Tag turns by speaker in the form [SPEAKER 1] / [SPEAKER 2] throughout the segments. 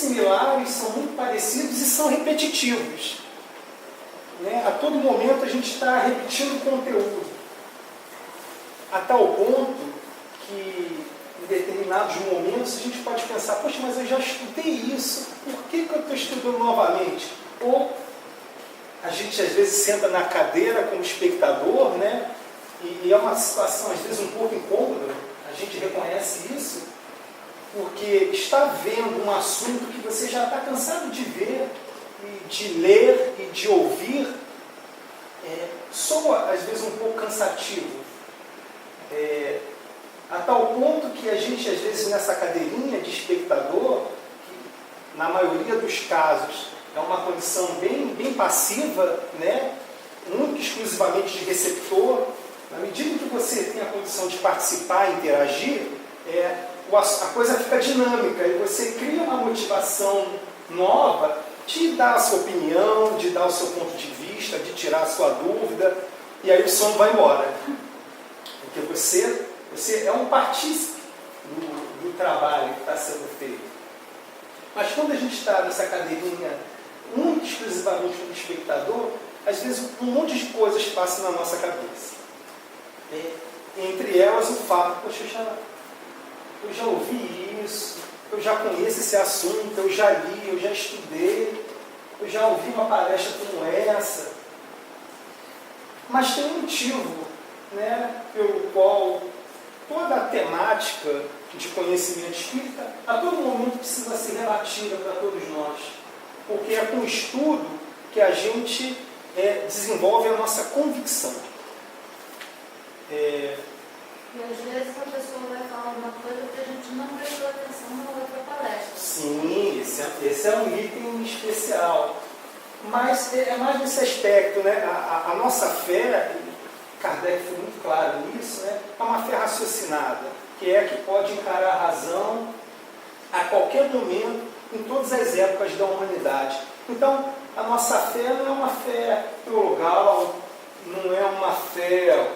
[SPEAKER 1] similares, são muito parecidos e são repetitivos. Né? A todo momento a gente está repetindo o conteúdo. A tal ponto que, em determinados momentos, a gente pode pensar, poxa, mas eu já estudei isso, por que eu estou estudando novamente? Ou a gente, às vezes, senta na cadeira como espectador, né? E é uma situação, às vezes, um pouco incômoda, a gente reconhece isso, porque está vendo um assunto que você já está cansado de ver, e de ler e de ouvir, soa, às vezes, um pouco cansativo. A tal ponto que a gente, às vezes, nessa cadeirinha de espectador, que, na maioria dos casos, é uma condição bem passiva, né? Única e exclusivamente de receptor, na medida que você tem a condição de participar e interagir, a coisa fica dinâmica e você cria uma motivação nova de dar a sua opinião, de dar o seu ponto de vista, de tirar a sua dúvida, e aí o som vai embora. Porque você é um partícipe do trabalho que está sendo feito. Mas quando a gente está nessa cadeirinha única e exclusivamente como espectador, às vezes um monte de coisas passam na nossa cabeça. Entre elas o fato, poxa, eu já ouvi isso, eu já conheço esse assunto, eu já li, eu já estudei, eu já ouvi uma palestra como essa. Mas tem um motivo, né, pelo qual toda a temática de conhecimento espírita a todo momento precisa ser relativa para todos nós. Porque é com o estudo que a gente desenvolve a nossa convicção.
[SPEAKER 2] E às vezes a pessoa vai falar uma coisa que a gente não prestou atenção na outra palestra.
[SPEAKER 1] Sim, esse é um item especial. Mas é mais nesse aspecto, né? A nossa fé, Kardec foi muito claro nisso, né? É uma fé raciocinada, que pode encarar a razão a qualquer momento, em todas as épocas da humanidade. Então, a nossa fé não é uma fé teologal, não é uma fé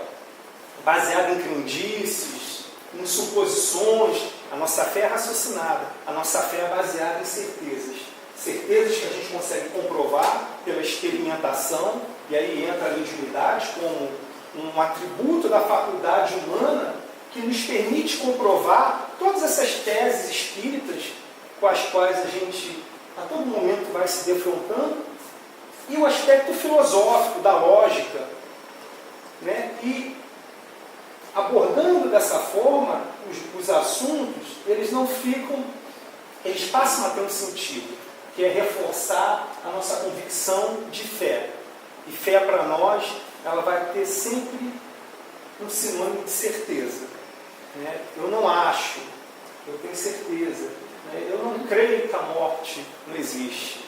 [SPEAKER 1] baseada em crendices, em suposições. A nossa fé é raciocinada, a nossa fé é baseada em certezas. Certezas que a gente consegue comprovar pela experimentação, e aí entra a mediunidade como um atributo da faculdade humana que nos permite comprovar todas essas teses espíritas com as quais a gente a todo momento vai se defrontando, e o aspecto filosófico da lógica, né? E abordando dessa forma os assuntos, eles passam a ter um sentido, que é reforçar a nossa convicção de fé. E fé para nós, ela vai ter sempre um sinônimo de certeza, né? Eu não acho, eu tenho certeza. Eu não creio que a morte não existe,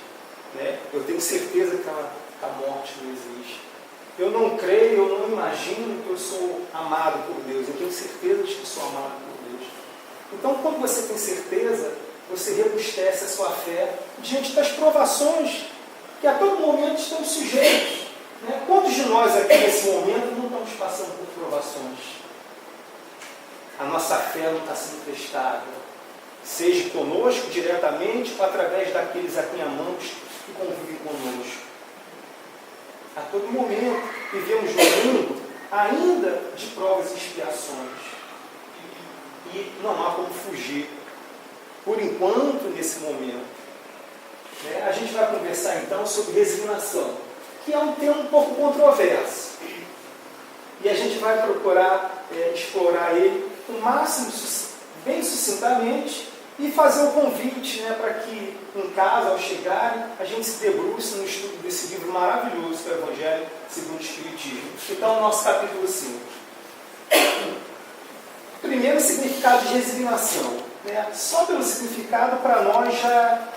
[SPEAKER 1] né? Eu tenho certeza que a morte não existe. Eu não creio, eu não imagino que eu sou amado por Deus. Eu tenho certeza de que sou amado por Deus. Então, quando você tem certeza, você robustece a sua fé diante das provações que a todo momento estão sujeitos, né? Quantos de nós aqui nesse momento não estamos passando por provações? A nossa fé não está sendo testada, seja conosco diretamente ou através daqueles a quem amamos que convivem conosco. A todo momento vivemos no mundo ainda de provas e expiações. E não há como fugir, por enquanto, nesse momento. A gente vai conversar então sobre resignação, que é um tema um pouco controverso. E a gente vai procurar explorar ele o máximo, bem sucintamente, e fazer o convite, né, para que em casa, ao chegarem, a gente se debruce no estudo desse livro maravilhoso que é o Evangelho segundo o Espiritismo. Então, nosso capítulo 5. Primeiro, significado de resignação. Né? Só pelo significado, para nós, já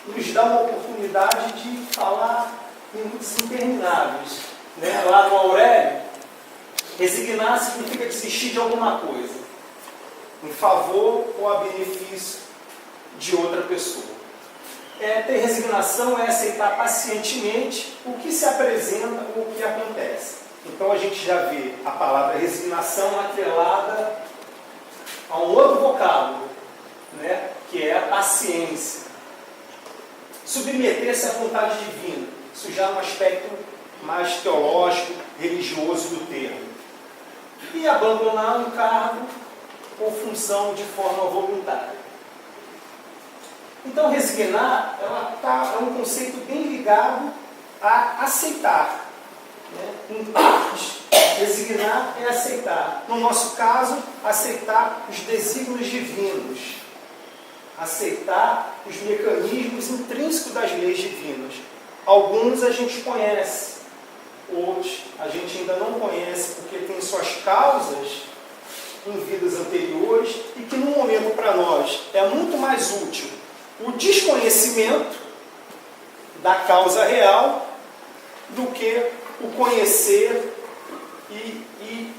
[SPEAKER 1] nos dá uma oportunidade de falar minutos intermináveis. Né? Lá no Aurélio, resignar significa desistir de alguma coisa, em favor ou a benefício de outra pessoa. Ter resignação é aceitar pacientemente o que se apresenta ou o que acontece. Então a gente já vê a palavra resignação atrelada a um outro vocábulo, né, que é a paciência. submeter-se à vontade divina. Isso já é um aspecto mais teológico, religioso do termo. E abandonar um cargo ou função de forma voluntária. Então, resignar é um conceito bem ligado a aceitar. Em partes, resignar é aceitar. No nosso caso, aceitar os desígnios divinos. Aceitar os mecanismos intrínsecos das leis divinas. Alguns a gente conhece, outros a gente ainda não conhece, porque tem suas causas em vidas anteriores e que no momento para nós é muito mais útil o desconhecimento da causa real do que o conhecer e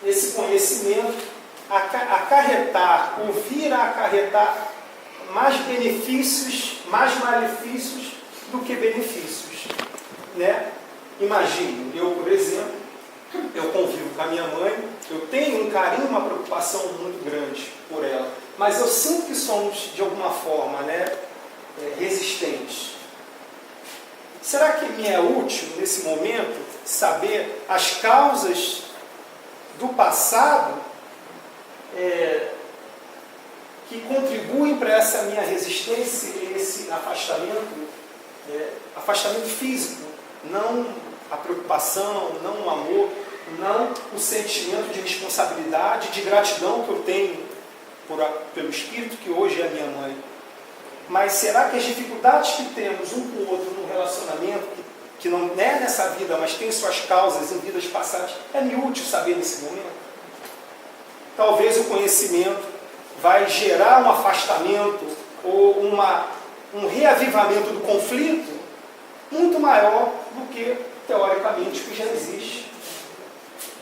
[SPEAKER 1] esse conhecimento acarretar, ou vir a acarretar mais benefícios, mais malefícios do que benefícios. Imagine, eu, por exemplo, eu convivo com a minha mãe, eu tenho um carinho, uma preocupação muito grande por ela, mas eu sinto que somos, de alguma forma, resistentes. Será que me é útil, nesse momento, saber as causas do passado que contribuem para essa minha resistência e esse afastamento físico, não a preocupação, não o amor, não o sentimento de responsabilidade, de gratidão que eu tenho pelo Espírito, que hoje é a minha mãe. Mas será que as dificuldades que temos um com o outro no relacionamento, que não é nessa vida, mas tem suas causas em vidas passadas, é-me útil saber nesse momento? Talvez o conhecimento vai gerar um afastamento ou um reavivamento do conflito muito maior do que, teoricamente, o que já existe.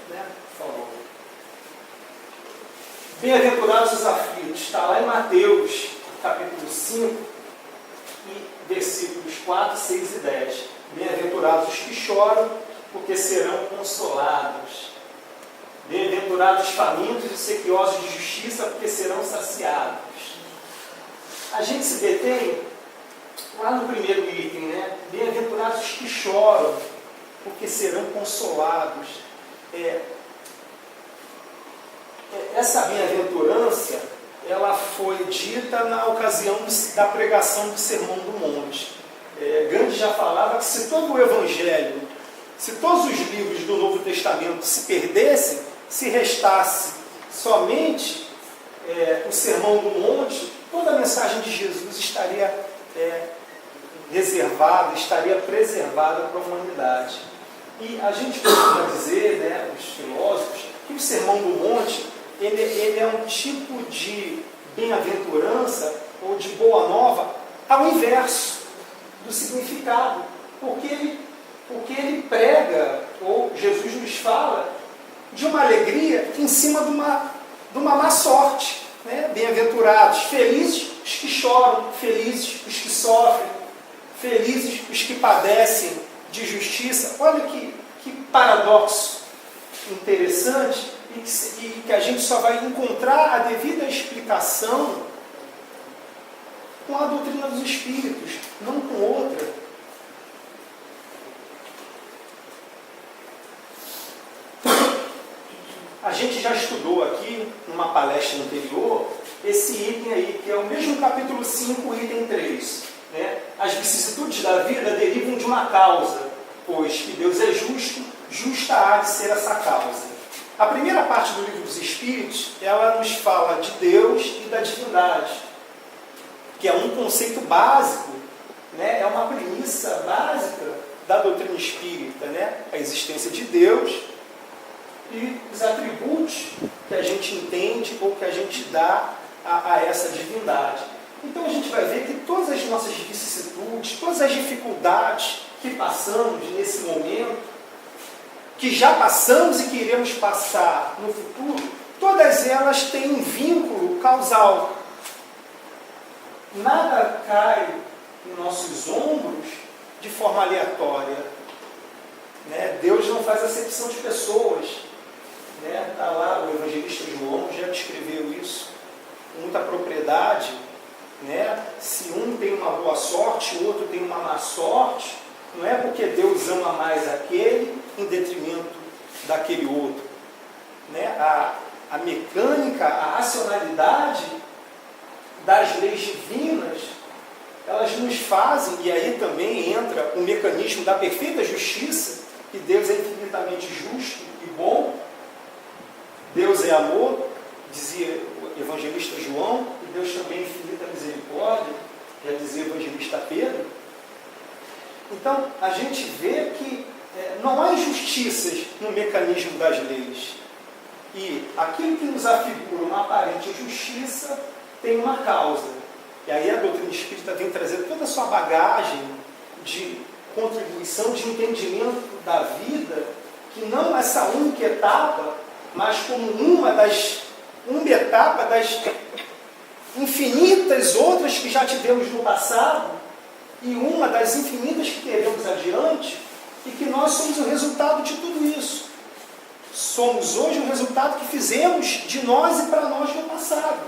[SPEAKER 1] Por favor. Bem-aventurados os aflitos, está lá em Mateus, capítulo 5, e versículos 4, 6 e 10. Bem-aventurados os que choram, porque serão consolados. Bem-aventurados os famintos e sequiosos de justiça, porque serão saciados. A gente se detém lá no primeiro item, Bem-aventurados os que choram, porque serão consolados. Essa bem-aventurança, ela foi dita na ocasião da pregação do Sermão do Monte. Gandhi já falava que se todo o Evangelho, se todos os livros do Novo Testamento se perdessem, se restasse somente o Sermão do Monte, toda a mensagem de Jesus estaria reservada, estaria preservada para a humanidade. E a gente costuma dizer, os filósofos, que o Sermão do Monte ele é um tipo de bem-aventurança ou de boa nova ao inverso do significado, porque ele prega, ou Jesus nos fala, de uma alegria em cima de uma má sorte. Bem-aventurados, felizes os que choram, felizes os que sofrem, felizes os que padecem de justiça. Olha que paradoxo interessante, e que a gente só vai encontrar a devida explicação com a doutrina dos Espíritos, não com outra. A gente já estudou aqui, numa palestra anterior, esse item aí, que é o mesmo capítulo 5, item 3. As vicissitudes da vida derivam de uma causa, pois que Deus é justo, justa há de ser essa causa. A primeira parte do Livro dos Espíritos, ela nos fala de Deus e da divindade, que é um conceito básico, é uma premissa básica da doutrina espírita, a existência de Deus e os atributos que a gente entende ou que a gente dá a essa divindade. Então a gente vai ver que todas as nossas vicissitudes, todas as dificuldades que passamos nesse momento, que já passamos e que iremos passar no futuro, todas elas têm um vínculo causal. Nada cai em nossos ombros de forma aleatória. Deus não faz acepção de pessoas. Está lá, o evangelista João já descreveu isso com muita propriedade, né? Se um tem uma boa sorte, o outro tem uma má sorte, não é porque Deus ama mais aquele em detrimento daquele outro. Né? A mecânica, a racionalidade das leis divinas, elas nos fazem, e aí também entra o mecanismo da perfeita justiça, que Deus é infinitamente justo e bom, Deus é amor, dizia o evangelista João, e Deus também é infinita misericórdia, já dizia o evangelista Pedro. Então, a gente vê que não há injustiças no mecanismo das leis. E aquilo que nos afigura uma aparente injustiça tem uma causa. E aí a doutrina espírita vem trazer toda a sua bagagem de contribuição, de entendimento da vida, que não essa única etapa, mas como uma etapa das infinitas outras que já tivemos no passado, e uma das infinitas que teremos adiante, e que nós somos o resultado de tudo isso. Somos hoje o resultado que fizemos de nós e para nós no passado.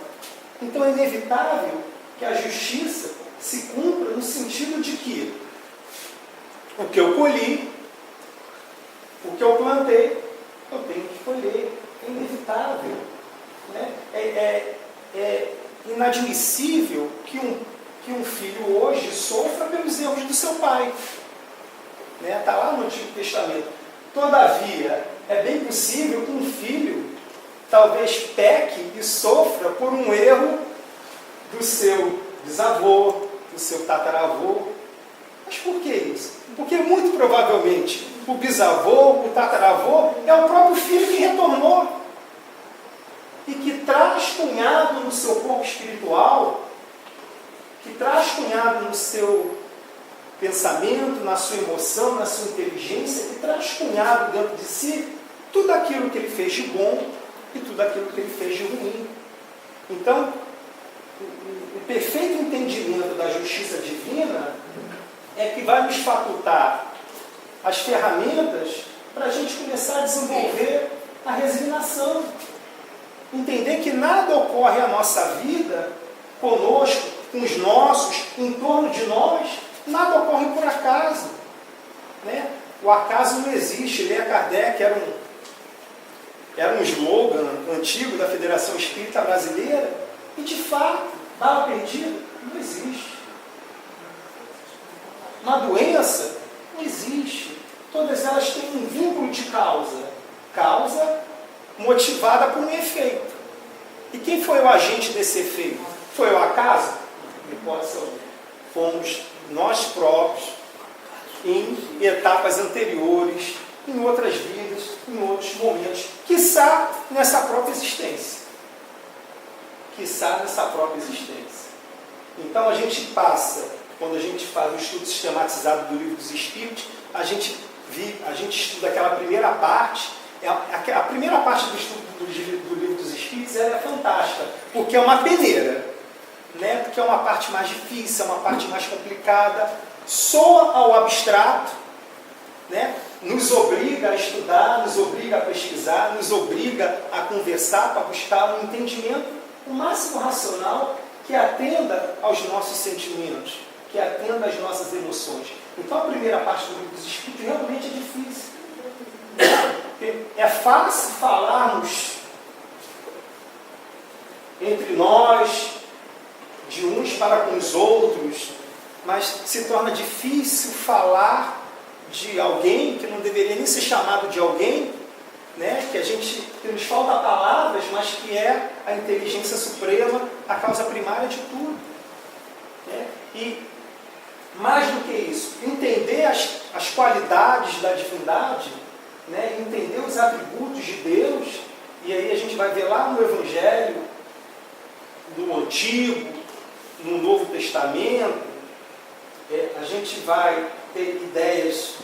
[SPEAKER 1] Então é inevitável que a justiça se cumpra no sentido de que o que eu colhi, o que eu plantei, eu tenho que colher. É inevitável. Né? É inadmissível que um filho hoje sofra pelos erros do seu pai. Está lá no Antigo Testamento. Todavia, é bem possível que um filho talvez peque e sofra por um erro do seu bisavô, do seu tataravô. Mas por que isso? Porque muito provavelmente o bisavô, o tataravô, é o próprio filho que retornou e que traz cunhado no seu corpo espiritual, que traz cunhado no seu pensamento, na sua emoção, na sua inteligência, que traz cunhado dentro de si tudo aquilo que ele fez de bom e tudo aquilo que ele fez de ruim. Então, o perfeito entendimento da justiça divina é que vai nos facultar as ferramentas para a gente começar a desenvolver a resignação. Entender que nada ocorre à nossa vida, conosco, com os nossos, em torno de nós, nada ocorre por acaso. Né? O acaso não existe. Leia Kardec, era um slogan antigo da Federação Espírita Brasileira, e de fato, bala perdida não existe. Uma doença não existe. Todas elas têm um vínculo de causa. Causa motivada por um efeito. E quem foi o agente desse efeito? Foi o acaso? Fomos nós próprios, em etapas anteriores, em outras vidas, em outros momentos, quiçá nessa própria existência. Quiçá nessa própria existência. Então a gente passa, quando a gente faz um estudo sistematizado do Livro dos Espíritos, a gente estuda aquela primeira parte. A primeira parte do estudo do Livro dos Espíritos ela é fantástica, porque é uma peneira, né? Porque é uma parte mais difícil, é uma parte mais complicada, soa ao abstrato, né? Nos obriga a estudar, nos obriga a pesquisar, nos obriga a conversar para buscar um entendimento o máximo racional que atenda aos nossos sentimentos, que atenda às nossas emoções. Então a primeira parte do Livro dos Espíritos realmente é difícil. É fácil falarmos entre nós, de uns para com os outros, mas se torna difícil falar de alguém que não deveria nem ser chamado de alguém, né? Que nos falta palavras, mas que é a inteligência suprema, a causa primária de tudo. Né? E mais do que isso, entender as qualidades da divindade, né? Entender os atributos de Deus, e aí a gente vai ver lá no Evangelho, no Antigo, no Novo Testamento, a gente vai ter ideias,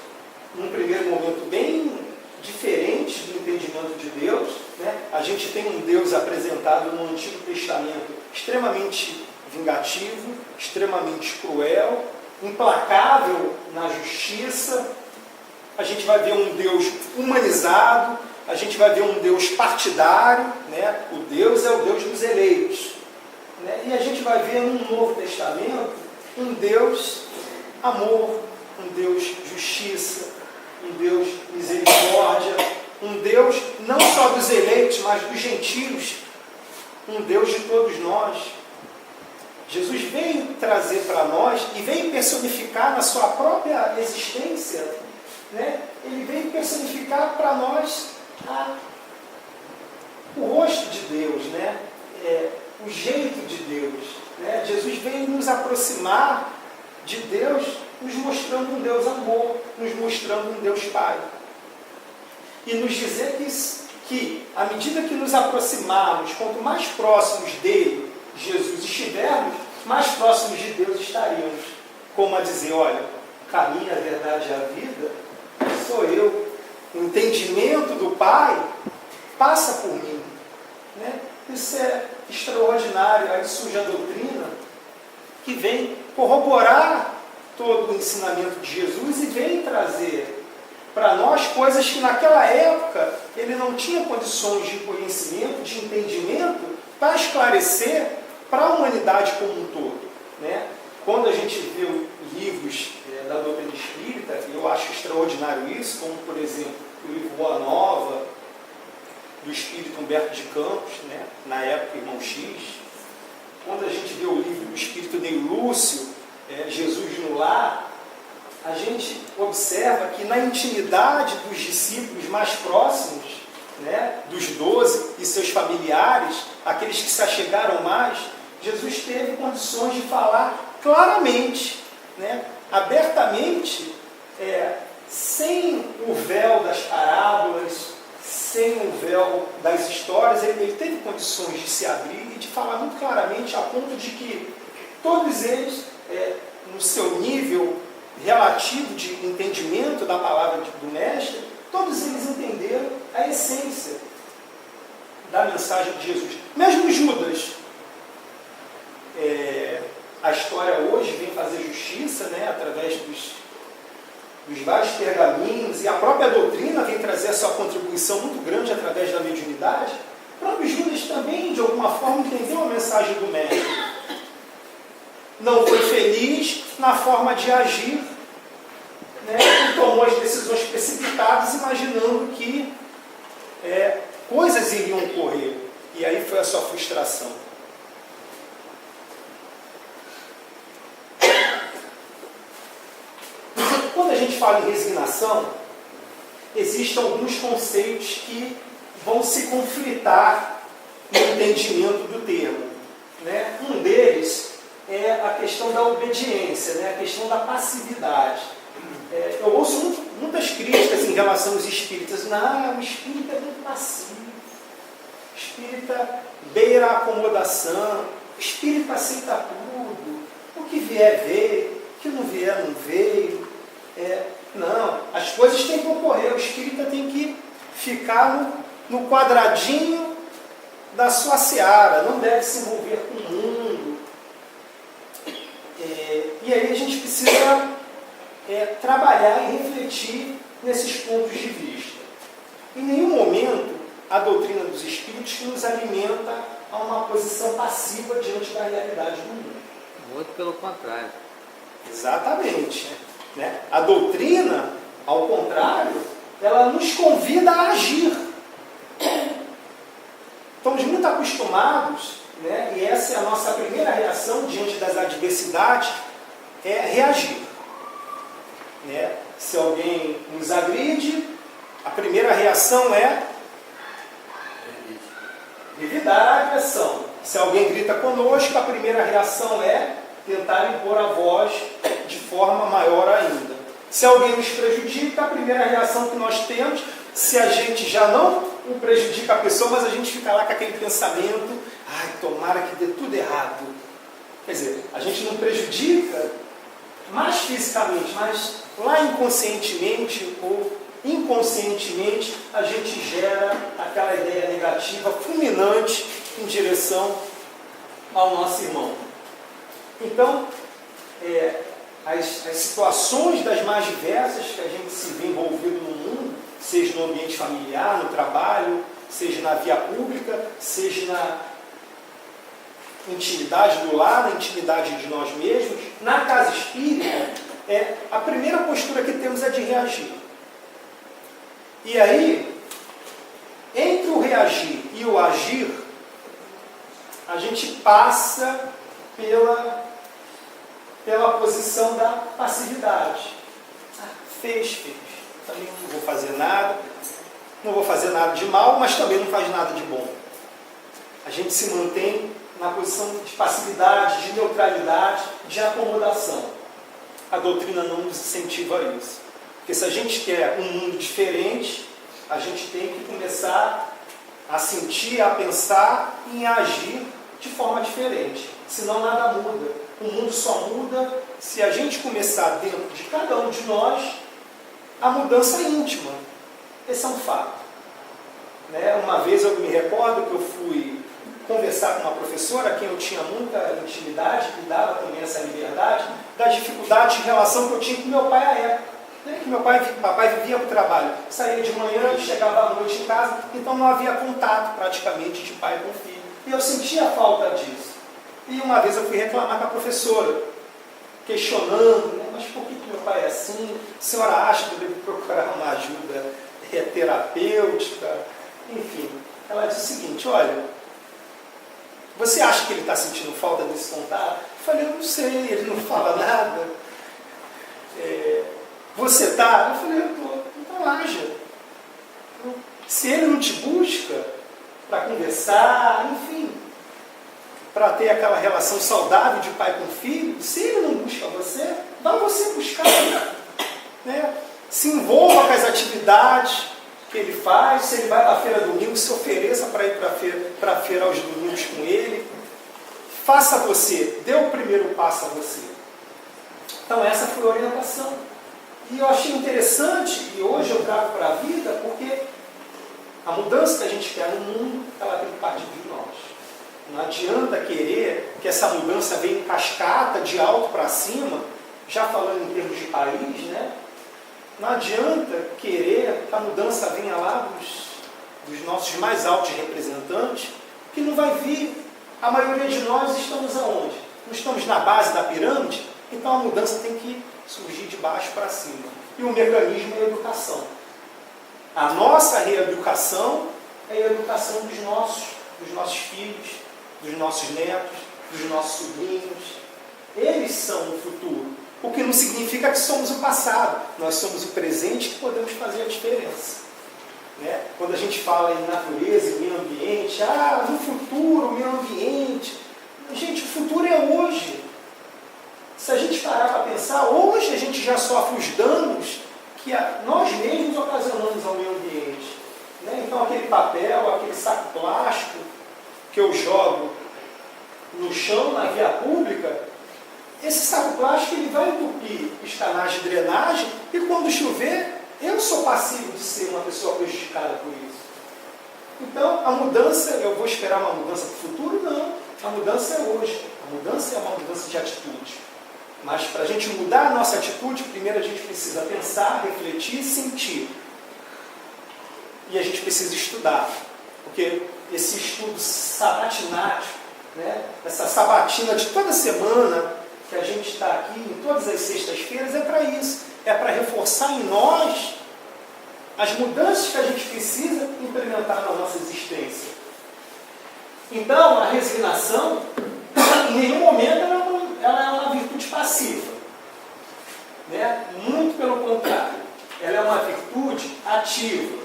[SPEAKER 1] num primeiro momento, bem diferentes do entendimento de Deus. Né? A gente tem um Deus apresentado no Antigo Testamento extremamente vingativo, extremamente cruel, implacável na justiça. A gente vai ver um Deus humanizado, a gente vai ver um Deus partidário, né? O Deus é o Deus dos eleitos. né? E a gente vai ver no Novo Testamento um Deus amor, um Deus justiça, um Deus misericórdia, um Deus não só dos eleitos, mas dos gentios, um Deus de todos nós. Jesus veio trazer para nós e veio personificar na sua própria existência, né? Ele veio personificar para nós o rosto de Deus, né? O jeito de Deus, né? Jesus veio nos aproximar de Deus, nos mostrando um Deus amor, nos mostrando um Deus Pai. E nos dizer que à medida que nos aproximarmos, quanto mais próximos dele, Jesus, estivermos, mais próximos de Deus estaríamos. Como a dizer, olha, o caminho, a verdade e a vida sou eu. O entendimento do Pai passa por mim, né? Isso é extraordinário. Aí surge a doutrina que vem corroborar todo o ensinamento de Jesus e vem trazer para nós coisas que naquela época ele não tinha condições de conhecimento, de entendimento, para esclarecer para a humanidade como um todo, né? Quando a gente vê livros da doutrina espírita, eu acho extraordinário isso, como por exemplo o livro Boa Nova, do espírito Humberto de Campos, né? Na época Irmão X. Quando a gente vê o livro do espírito Ney Lúcio, Jesus no Lar, a gente observa que na intimidade dos discípulos mais próximos, né, dos 12 e seus familiares, aqueles que se achegaram mais, Jesus teve condições de falar claramente, né, abertamente, sem o véu das parábolas, sem o véu das histórias. Ele teve condições de se abrir e de falar muito claramente, a ponto de que todos eles, no seu nível relativo de entendimento da palavra do Mestre, todos eles entenderam a essência da mensagem de Jesus. Mesmo Judas, a história hoje vem fazer justiça, né, através dos vários pergaminhos, e a própria doutrina vem trazer a sua contribuição muito grande através da mediunidade. O próprio Judas também, de alguma forma, entendeu a mensagem do Mestre. Não foi feliz na forma de agir, né, e tomou as decisões precipitadas, imaginando que coisas iriam ocorrer. E aí foi a sua frustração. Quando a gente fala em resignação, existem alguns conceitos que vão se conflitar no entendimento do termo, né? Um deles é a questão da obediência, né? A questão da passividade. Eu ouço muitas críticas em relação aos espíritas. Não, o espírita é muito passivo. O espírita beira a acomodação. O espírita aceita tudo. O que vier, veio. O que não vier, não veio. Não, as coisas têm que ocorrer. O espírita tem que ficar no quadradinho da sua seara. Não deve se envolver com o mundo. E aí a gente precisa trabalhar e refletir nesses pontos de vista. Em nenhum momento a doutrina dos espíritos nos alimenta a uma posição passiva diante da realidade do mundo.
[SPEAKER 3] Muito pelo contrário.
[SPEAKER 1] Exatamente. Né? A doutrina, ao contrário, ela nos convida a agir. Estamos muito acostumados, né? E essa é a nossa primeira reação diante das adversidades, reagir. Né? Se alguém nos agride, a primeira reação é revidar a agressão. Se alguém grita conosco, a primeira reação é tentar impor a voz de forma maior ainda. Se alguém nos prejudica, a primeira reação que nós temos, se a gente já não prejudica a pessoa, mas a gente fica lá com aquele pensamento, ai, tomara que dê tudo errado. Quer dizer, a gente não prejudica mais fisicamente, mas lá inconscientemente ou inconscientemente a gente gera aquela ideia negativa, fulminante em direção ao nosso irmão. Então, as situações das mais diversas que a gente se vê envolvido no mundo, seja no ambiente familiar, no trabalho, seja na via pública, seja intimidade do lar, na intimidade de nós mesmos, na casa espírita, a primeira postura que temos é de reagir. E aí, entre o reagir e o agir, a gente passa pela posição da passividade. Fez. Também não vou fazer nada. Não vou fazer nada de mal, mas também não faz nada de bom. A gente se mantém na posição de passividade, de neutralidade, de acomodação. A doutrina não nos incentiva a isso. Porque se a gente quer um mundo diferente, a gente tem que começar a sentir, a pensar e a agir de forma diferente. Senão nada muda. O mundo só muda se a gente começar dentro de cada um de nós a mudança íntima. Esse é um fato. Uma vez eu me recordo que eu fui conversar com uma professora a quem eu tinha muita intimidade, que dava também essa liberdade, da dificuldade de relação que eu tinha com meu pai à época. Que papai vivia para o trabalho, saía de manhã e chegava à noite em casa, então não havia contato praticamente de pai com filho. E eu sentia falta disso. E uma vez eu fui reclamar com a professora, questionando, mas por que meu pai é assim? A senhora acha que eu devo procurar uma ajuda terapêutica? Enfim, ela disse o seguinte: olha, você acha que ele está sentindo falta desse contato? Eu falei: eu não sei, ele não fala nada. Você está? Eu falei: eu estou. Então haja. Se ele não te busca para conversar, enfim, para ter aquela relação saudável de pai com filho, se ele não busca você, vá você buscar. Se envolva com as atividades que ele faz. Se ele vai para a feira domingo, se ofereça para ir para a feira aos domingos com ele. Faça você, dê o primeiro passo a você. Então essa foi a orientação. E eu achei interessante, e hoje eu trago para a vida, porque a mudança que a gente quer no mundo, ela tem que partir de nós. Não adianta querer que essa mudança venha em cascata, de alto para cima, já falando em termos de país, Não adianta querer que a mudança venha lá dos nossos mais altos representantes, que não vai vir. A maioria de nós estamos aonde? Não estamos na base da pirâmide, então a mudança tem que surgir de baixo para cima. E o mecanismo é a educação. A nossa reeducação é a educação dos nossos filhos, dos nossos netos, dos nossos sobrinhos. Eles são o futuro. O que não significa que somos o passado. Nós somos o presente que podemos fazer a diferença. Quando a gente fala em natureza, em meio ambiente, no futuro, o meio ambiente. Gente, o futuro é hoje. Se a gente parar para pensar, hoje a gente já sofre os danos que nós mesmos ocasionamos ao meio ambiente. Então aquele papel, aquele saco plástico que eu jogo no chão, na via pública, esse saco plástico ele vai entupir os canais de drenagem e quando chover, eu sou passivo de ser uma pessoa prejudicada por isso. Então, a mudança, eu vou esperar uma mudança para o futuro? Não. A mudança é hoje. A mudança é uma mudança de atitude. Mas para a gente mudar a nossa atitude, primeiro a gente precisa pensar, refletir e sentir. E a gente precisa estudar. Porque esse estudo sabatinático, essa sabatina de toda semana, que a gente está aqui, em todas as sextas-feiras, é para isso. É para reforçar em nós as mudanças que a gente precisa implementar na nossa existência. Então, a resignação, em nenhum momento, ela é uma virtude passiva. Muito pelo contrário. Ela é uma virtude ativa.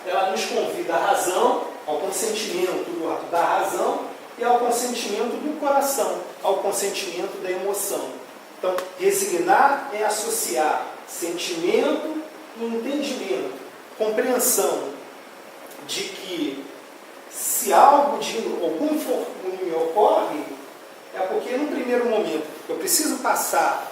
[SPEAKER 1] Ela nos convida à razão, ao consentimento da razão e ao consentimento do coração, ao consentimento da emoção. Então, resignar é associar sentimento e entendimento, compreensão de que se algo de algum infortúnio me ocorre, é porque num primeiro momento eu preciso passar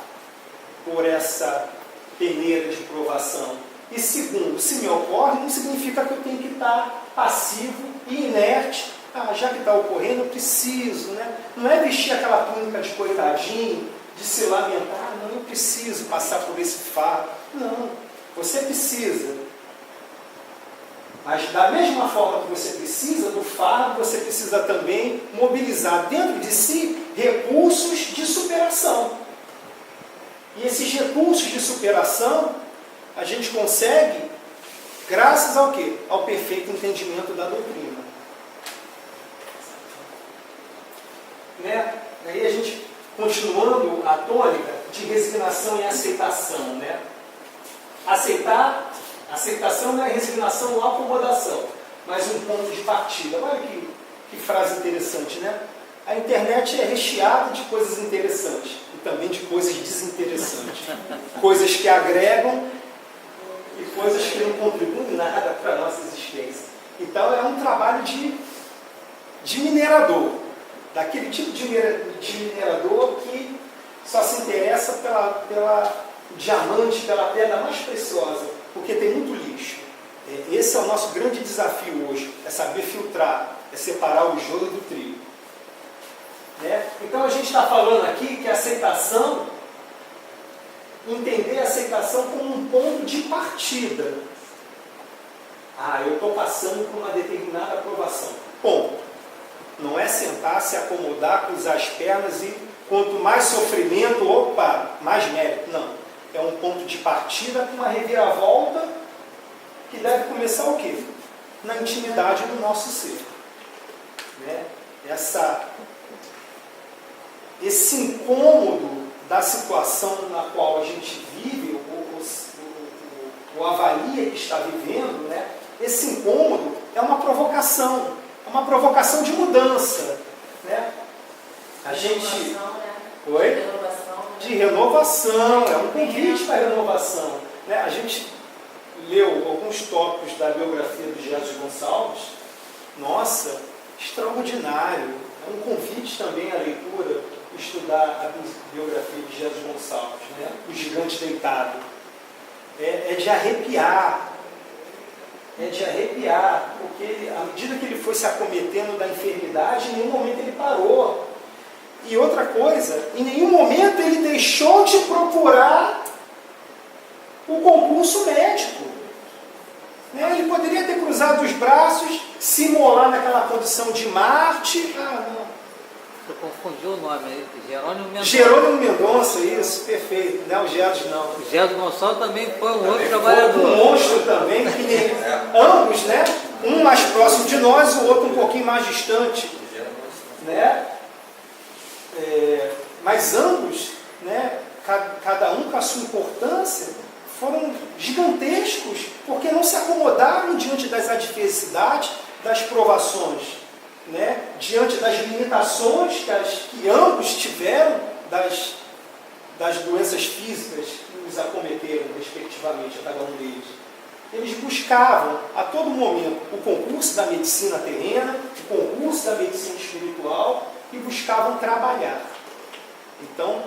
[SPEAKER 1] por essa peneira de provação. E segundo, se me ocorre, não significa que eu tenho que estar passivo e inerte. Já que está ocorrendo, eu preciso, Não é vestir aquela túnica de coitadinho, de se lamentar, não, eu preciso passar por esse fato. Não, você precisa Mas da mesma forma que você precisa do fardo, você precisa também mobilizar dentro de si recursos de superação. E esses recursos de superação a gente consegue graças ao quê? Ao perfeito entendimento da doutrina. Né? Aí a gente, continuando a tônica de resignação e aceitação. Né? Aceitação não é resignação ou acomodação, mas um ponto de partida. Olha que frase interessante, né? A internet é recheada de coisas interessantes e também de coisas desinteressantes. Coisas que agregam e coisas que não contribuem nada para a nossa existência. Então é um trabalho de minerador, daquele tipo de minerador que só se interessa pela diamante, pela pedra mais preciosa, porque tem muito lixo. Esse é o nosso grande desafio hoje, é saber filtrar, é separar o joio do trigo. Né? Então a gente está falando aqui que a aceitação, entender a aceitação como um ponto de partida. Eu estou passando por uma determinada aprovação. Ponto. Não é sentar, se acomodar, cruzar as pernas e quanto mais sofrimento, mais mérito. Não. É um ponto de partida com uma reviravolta que deve começar o quê? Na intimidade do nosso ser. Né? Esse incômodo da situação na qual a gente vive, ou avalia que está vivendo, né? Esse incômodo é uma provocação de mudança. Né? A gente... Oi? De renovação, é um convite para a renovação. Né? A gente leu alguns tópicos da biografia do Jesus Gonçalves. Nossa, extraordinário. É um convite também à leitura, estudar a biografia de Jesus Gonçalves, né? O Gigante Deitado. É de arrepiar. É de arrepiar, porque à medida que ele foi se acometendo da enfermidade, em nenhum momento ele parou. E outra coisa, em nenhum momento ele deixou de procurar o concurso médico. Né? Ele poderia ter cruzado os braços, se imolar naquela condição de Marte. Não.
[SPEAKER 3] Você confundiu o nome aí, Jerônimo Mendonça.
[SPEAKER 1] Jerônimo Mendonça, isso, perfeito. Não, o Gerdes não.
[SPEAKER 3] O Gerdes Gonçalves também foi um outro
[SPEAKER 1] Foi
[SPEAKER 3] trabalhador.
[SPEAKER 1] um monstro também, que ambos, né? Um mais próximo de nós, o outro um pouquinho mais distante. Né? Mas ambos, né, cada um com a sua importância, foram gigantescos, porque não se acomodaram diante das adversidades, das provações, né, diante das limitações que ambos tiveram, das doenças físicas que os acometeram, respectivamente, a cada um deles. Eles buscavam, a todo momento, o concurso da medicina terrena, o concurso da medicina espiritual, e buscavam trabalhar. Então,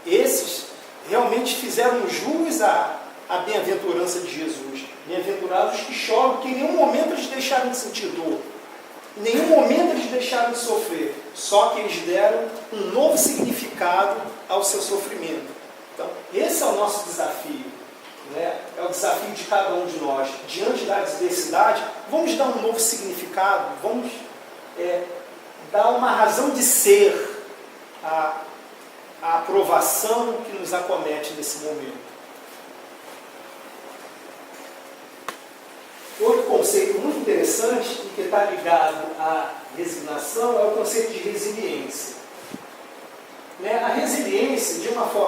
[SPEAKER 1] esses realmente fizeram jus à bem-aventurança de Jesus. Bem-aventurados que choram, porque em nenhum momento eles deixaram de sentir dor. Em nenhum momento eles deixaram de sofrer. Só que eles deram um novo significado ao seu sofrimento. Então, esse é o nosso desafio. Né? É o desafio de cada um de nós. Diante da adversidade, vamos dar um novo significado, vamos dar uma razão de ser à aprovação que nos acomete nesse momento. Outro conceito muito interessante e que está ligado à resignação é o conceito de resiliência. Né? A resiliência, de uma forma